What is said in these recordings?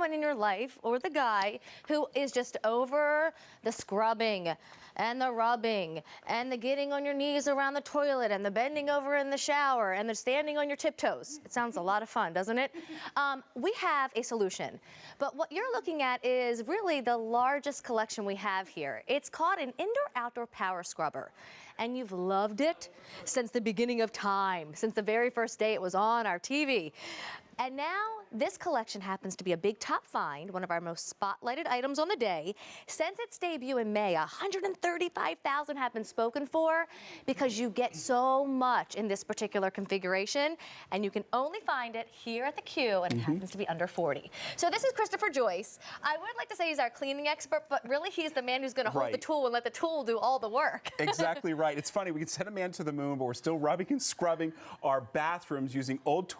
someone in your life, or the guy, who is just over the scrubbing and the rubbing and the getting on your knees around the toilet and the bending over in the shower and the standing on your tiptoes. It sounds a lot of fun, doesn't it? We have a solution, but what you're looking at is really the largest collection we have here. It's called an indoor-outdoor power scrubber, and you've loved it since the beginning of time, since the very first day it was on our TV. And now this collection happens to be a big top find, one of our most spotlighted items on the day. Since its debut in May, 135,000 have been spoken for because you get so much in this particular configuration, and you can only find it here at the Q, and it happens to be under 40. So this is Christopher Joyce. I would like to say he's our cleaning expert, but really he's the man who's going to hold the tool and let the tool do all the work. Exactly right. It's funny, we can send a man to the moon, but we're still rubbing and scrubbing our bathrooms using old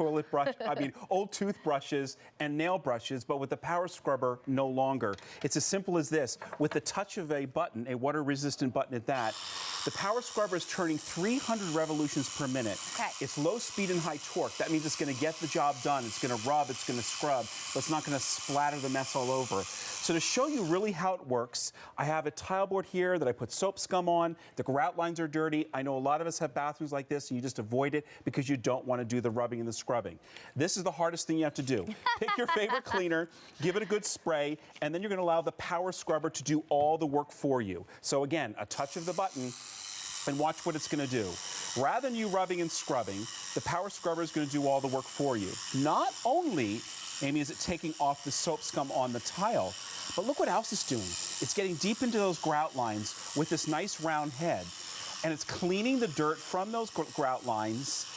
old toothbrushes and nail brushes, but with the power scrubber no longer. It's as simple as this. With the touch of a button, a water-resistant button at that, the power scrubber is turning 300 revolutions per minute. Okay. It's low speed and high torque. That means it's going to get the job done. It's going to rub, it's going to scrub, but it's not going to splatter the mess all over. So to show you really how it works, I have a tile board here that I put soap scum on. The grout lines are dirty. I know a lot of us have bathrooms like this, and you just avoid it because you don't want to do the rubbing and the scrubbing. This is the hardest thing you have to do. Pick your favorite cleaner, give it a good spray, and then you're going to allow the power scrubber to do all the work for you. So again, a touch of the button, and watch what it's going to do. Rather than you rubbing and scrubbing, the power scrubber is going to do all the work for you. Not only, Amy, is it taking off the soap scum on the tile, but look what else it's doing. It's getting deep into those grout lines with this nice round head, and it's cleaning the dirt from those grout lines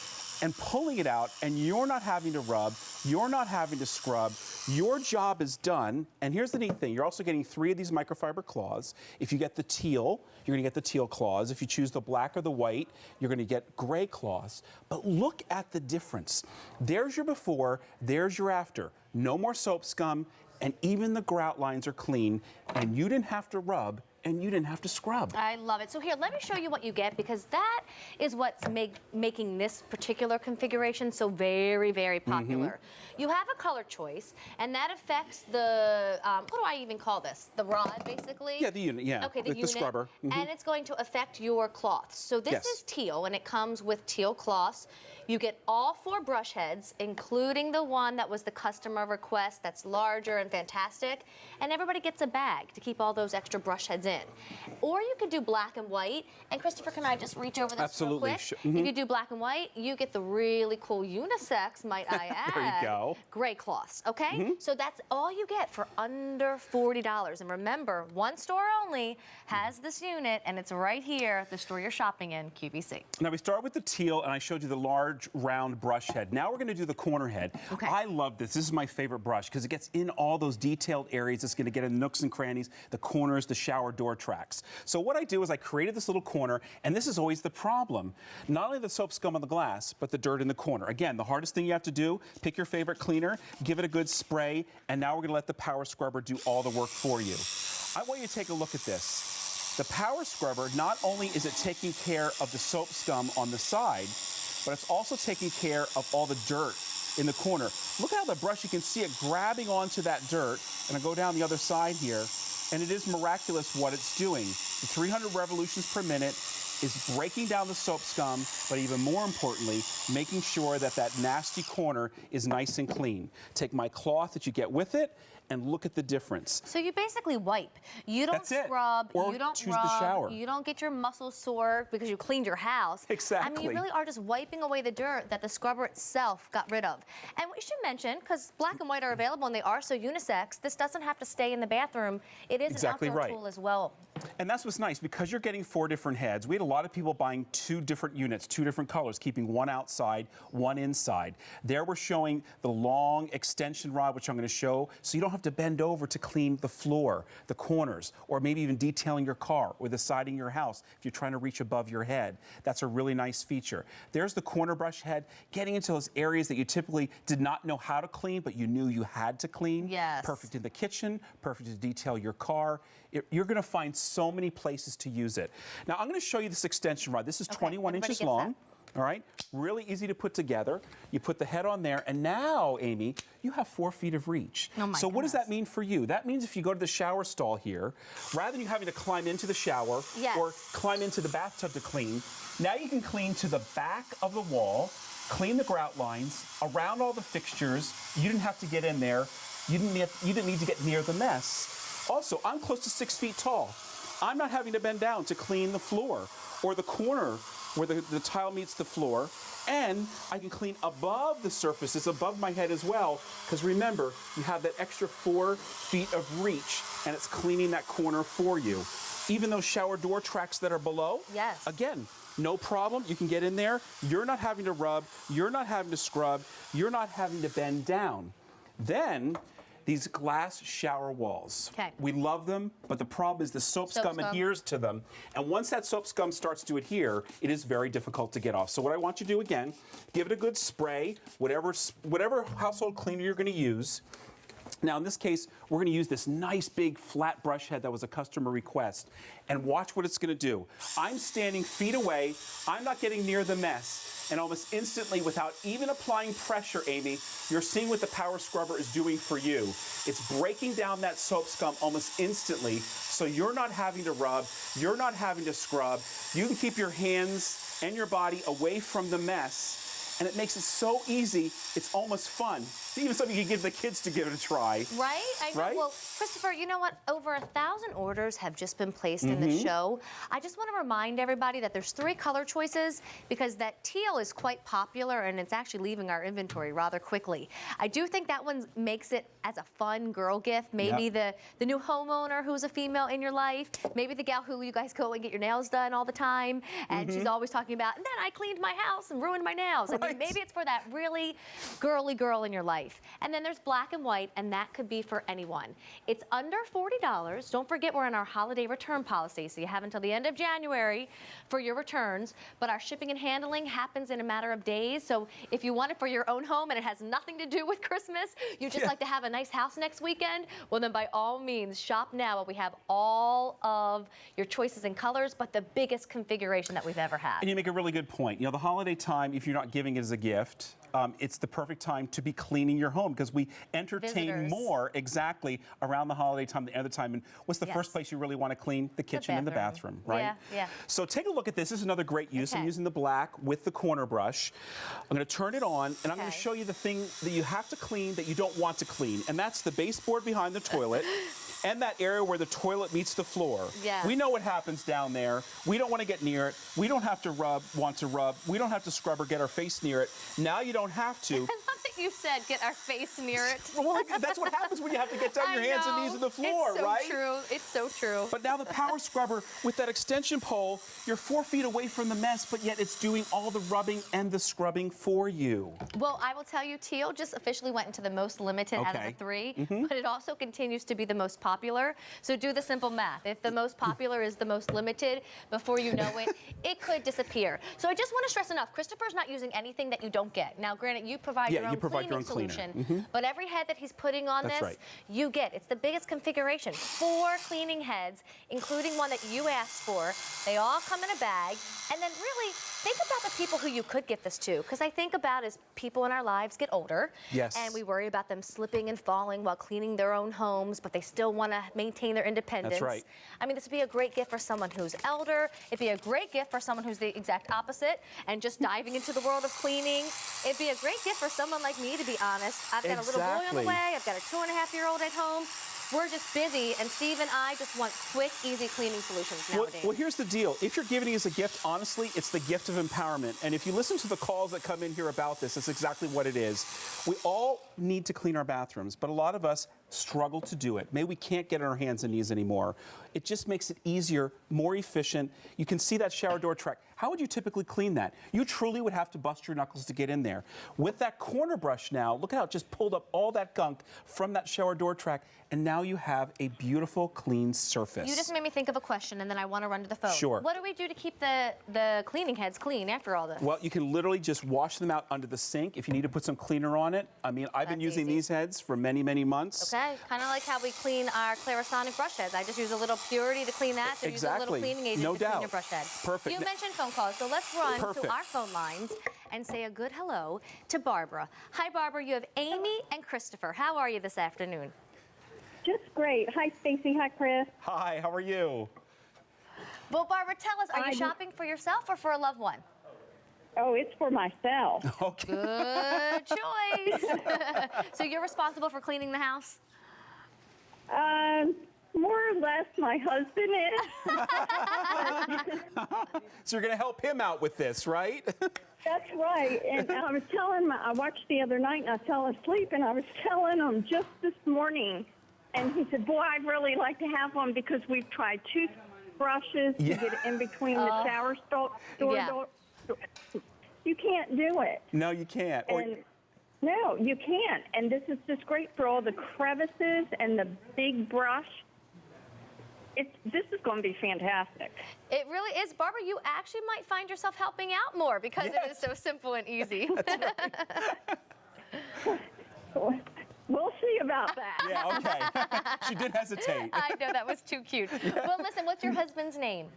and pulling it out, and you're not having to rub, you're not having to scrub, your job is done. And here's the neat thing, you're also getting 3 of these microfiber claws. If you get the teal, you're gonna get the teal claws. If you choose the black or the white, you're gonna get gray claws. But look at the difference. There's your before, there's your after. No more soap scum, and even the grout lines are clean, and you didn't have to rub, and you didn't have to scrub. I love it. So here, let me show you what you get, because that is what's making this particular configuration so very, very popular. You have a color choice, and that affects the, what do I even call this? The rod, basically? Yeah, the unit, yeah. Okay, the unit. The scrubber. And it's going to affect your cloths. So this is teal, and it comes with teal cloths. You get all 4 brush heads, including the one that was the customer request that's larger and fantastic. And everybody gets a bag to keep all those extra brush heads in. Or you could do black and white. And Christopher, can I just reach over this real quick? If you do black and white, you get the really cool unisex, might I add. There you go. Gray cloths, okay? So that's all you get for under $40. And remember, one store only has this unit, and it's right here, the store you're shopping in, QVC. Now we start with the teal, and I showed you the large round brush head. Now we're going to do the corner head. Okay. I love this. This is my favorite brush because it gets in all those detailed areas. It's going to get in nooks and crannies, the corners, the shower door tracks. So what I do is I created this little corner, and this is always the problem. Not only the soap scum on the glass, but the dirt in the corner. Again, the hardest thing you have to do, pick your favorite cleaner, give it a good spray, and now we're going to let the power scrubber do all the work for you. I want you to take a look at this. The power scrubber, not only is it taking care of the soap scum on the side, but it's also taking care of all the dirt in the corner. Look how the brush, you can see it grabbing onto that dirt, and I go down the other side here, and it is miraculous what it's doing. The 300 revolutions per minute is breaking down the soap scum, but even more importantly, making sure that that nasty corner is nice and clean. Take my cloth that you get with it, and look at the difference. So you basically wipe. You don't scrub, or you don't choose rub, the shower. You don't get your muscles sore because you cleaned your house. Exactly. I mean, you really are just wiping away the dirt that the scrubber itself got rid of. And we should mention, because black and white are available and they are so unisex, this doesn't have to stay in the bathroom. It is an outdoor tool as well. And that's what's nice, because you're getting 4 different heads. We had a lot of people buying 2 different units, 2 different colors, keeping one outside, one inside. There we're showing the long extension rod, which I'm going to show, so you don't have to bend over to clean the floor, the corners, or maybe even detailing your car or the siding of your house if you're trying to reach above your head. That's a really nice feature. There's the corner brush head, getting into those areas that you typically did not know how to clean, but you knew you had to clean. Yes. Perfect in the kitchen, perfect to detail your car. You're going to find so many places to use it. Now, I'm going to show you this extension rod. This is 21 inches long. All right, really easy to put together. You put the head on there, and now, Amy, you have 4 feet of reach. Oh my so what does that goodness. mean for you? That means if you go to the shower stall here, rather than you having to climb into the shower Yes. or climb into the bathtub to clean, now you can clean to the back of the wall, clean the grout lines, around all the fixtures. You didn't have to get in there. You didn't need to get near the mess. Also, I'm close to 6 feet tall. I'm not having to bend down to clean the floor or the corner where the tile meets the floor, and I can clean above the surfaces, above my head as well, because remember, you have that extra 4 feet of reach, and it's cleaning that corner for you. Even those shower door tracks that are below, Yes. again, no problem, you can get in there. You're not having to rub, you're not having to scrub, you're not having to bend down. Then, these glass shower walls. Okay. We love them, but the problem is the soap Soap scum scum. adheres to them. And once that soap scum starts to adhere, it is very difficult to get off. So what I want you to do again, give it a good spray, whatever household cleaner you're gonna use. Now in this case, we're gonna use this nice big flat brush head that was a customer request. And watch what it's gonna do. I'm standing feet away, I'm not getting near the mess. And almost instantly, without even applying pressure, Amy, you're seeing what the power scrubber is doing for you. It's breaking down that soap scum almost instantly, so you're not having to rub, you're not having to scrub. You can keep your hands and your body away from the mess. And it makes it so easy, it's almost fun. Even something you can give the kids to give it a try. Right? I know. Right? Well, Christopher, you know what? Over 1,000 orders have just been placed in the show. I just want to remind everybody that there's 3 color choices because that teal is quite popular and it's actually leaving our inventory rather quickly. I do think that one makes it as a fun girl gift. Maybe the new homeowner who's a female in your life. Maybe the gal who you guys go and get your nails done all the time and she's always talking about, and then I cleaned my house and ruined my nails. I mean, maybe it's for that really girly girl in your life. And then there's black and white, and that could be for anyone. It's under $40. Don't forget we're in our holiday return policy, so you have until the end of January for your returns. But our shipping and handling happens in a matter of days. So if you want it for your own home and it has nothing to do with Christmas, you just like to have a nice house next weekend, well then by all means shop now. We have all of your choices and colors, but the biggest configuration that we've ever had. And you make a really good point. You know, the holiday time, if you're not giving it as a gift, it's the perfect time to be cleaning your home because we entertain Visitors. more exactly around the holiday time than other time. And what's the first place you really want to clean? The kitchen and the bathroom, right? Yeah, yeah. So take a look at this. This is another great use. I'm Okay. using the black with the corner brush. I'm going to turn it on, and I'm going to Okay. show you the thing that you have to clean that you don't want to clean, and that's the baseboard behind the toilet. And that area where the toilet meets the floor. Yeah. We know what happens down there. We don't want to get near it. We don't have to want to rub. We don't have to scrub or get our face near it. Now you don't have to. I love that you said get our face near it. Well, that's what happens when you have to get down your hands and knees on the floor, it's so right? True. It's so true. But now the power scrubber with that extension pole, you're 4 feet away from the mess, but yet it's doing all the rubbing and the scrubbing for you. Well, I will tell you, teal just officially went into the most limited out of the 3, but it also continues to be the most popular. So do the simple math. If the most popular is the most limited, before you know it, it could disappear. So I just want to stress enough, Christopher's not using anything that you don't get. Now, granted, you provide your own cleaning solution, but every head that he's putting on That's this, right. you get. It's the biggest configuration. 4 cleaning heads, including one that you asked for. They all come in a bag. And then really, think about the people who you could get this to, because I think about as people in our lives get older, Yes. and we worry about them slipping and falling while cleaning their own homes, but they still want to maintain their independence. That's right. I mean, this would be a great gift for someone who's elder. It'd be a great gift for someone who's the exact opposite and just diving into the world of cleaning. It'd be a great gift for someone like me, to be honest. I've got a little boy on Exactly. the way. I've got a 2.5-year-old at home. We're just busy, and Steve and I just want quick, easy cleaning solutions nowadays. Well, here's the deal. If you're giving it as a gift, honestly, it's the gift of empowerment. And if you listen to the calls that come in here about this, it's exactly what it is. We all need to clean our bathrooms, but a lot of us struggle to do it. Maybe we can't get on our hands and knees anymore. It just makes it easier, more efficient. You can see that shower door track. How would you typically clean that? You truly would have to bust your knuckles to get in there. With that corner brush now, look at how it just pulled up all that gunk from that shower door track, and now you have a beautiful, clean surface. You just made me think of a question, and then I want to run to the phone. Sure. What do we do to keep the cleaning heads clean after all this? Well, you can literally just wash them out under the sink if you need to put some cleaner on it. I mean, I've been That's using easy. these heads for many, many months. Okay, kind of like how we clean our Clarisonic brush heads. I just use a little Purity to clean that, so use a little Exactly. cleaning agent No to clean doubt. your brush head. Perfect. You mentioned phone phone calls. So let's run Perfect. to our phone lines and say a good hello to Barbara. Hi, Barbara. You have Amy and Christopher. How are you this afternoon? Just great. Hi, Stacy. Hi, Chris. Hi, how are you? Well, Barbara, tell us, are you I'm- shopping for yourself or for a loved one? Oh, it's for myself. Okay. Good choice. So you're responsible for cleaning the house? More or less, my husband is. So you're going to help him out with this, right? That's right. And I was telling him, I watched the other night and I fell asleep, and I was telling him just this morning, and he said, boy, I'd really like to have one because we've tried toothbrushes to get it in between the shower door. You can't do it. No, you can't. And no, you can't. And this is just great for all the crevices and the big brush. This is going to be fantastic. It really is. Barbara, you actually might find yourself helping out more because it is so simple and easy. We'll see about that. Yeah, okay. She did hesitate. I know, that was too cute. Well, listen, what's your husband's name?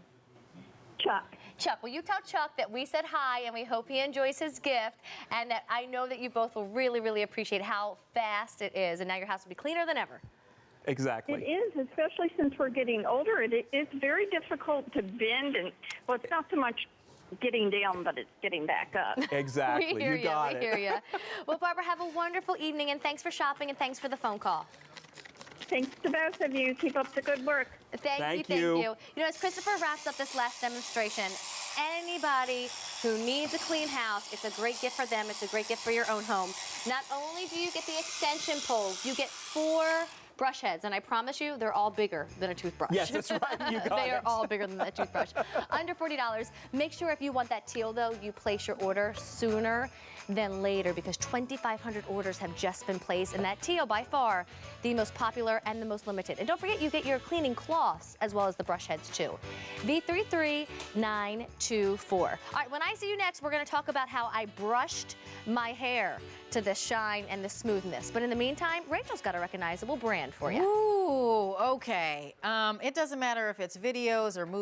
Chuck. Chuck, will you tell Chuck that we said hi and we hope he enjoys his gift, and that I know that you both will really, really appreciate how fast it is, and now your house will be cleaner than ever. Exactly. It is, especially since we're getting older. It's very difficult to bend, and well, it's not so much getting down, but it's getting back up. Exactly. We hear you got it. We hear you. Well, Barbara, have a wonderful evening, and thanks for shopping, and thanks for the phone call. Thanks to both of you. Keep up the good work. Thank you. You know, as Christopher wraps up this last demonstration, anybody who needs a clean house, it's a great gift for them. It's a great gift for your own home. Not only do you get the extension poles, you get 4 brush heads, and I promise you, they're all bigger than a toothbrush. Yes, that's right. You got They it. are all bigger than that toothbrush. Under $40. Make sure if you want that teal, though, you place your order sooner than later, because 2,500 orders have just been placed, and that teal, by far, the most popular and the most limited. And don't forget, you get your cleaning cloths as well as the brush heads, too. V33924. All right, when I see you next, we're going to talk about how I brushed my hair to the shine and the smoothness. But in the meantime, Rachel's got a recognizable brand for you. Ooh, okay. It doesn't matter if it's videos or movies.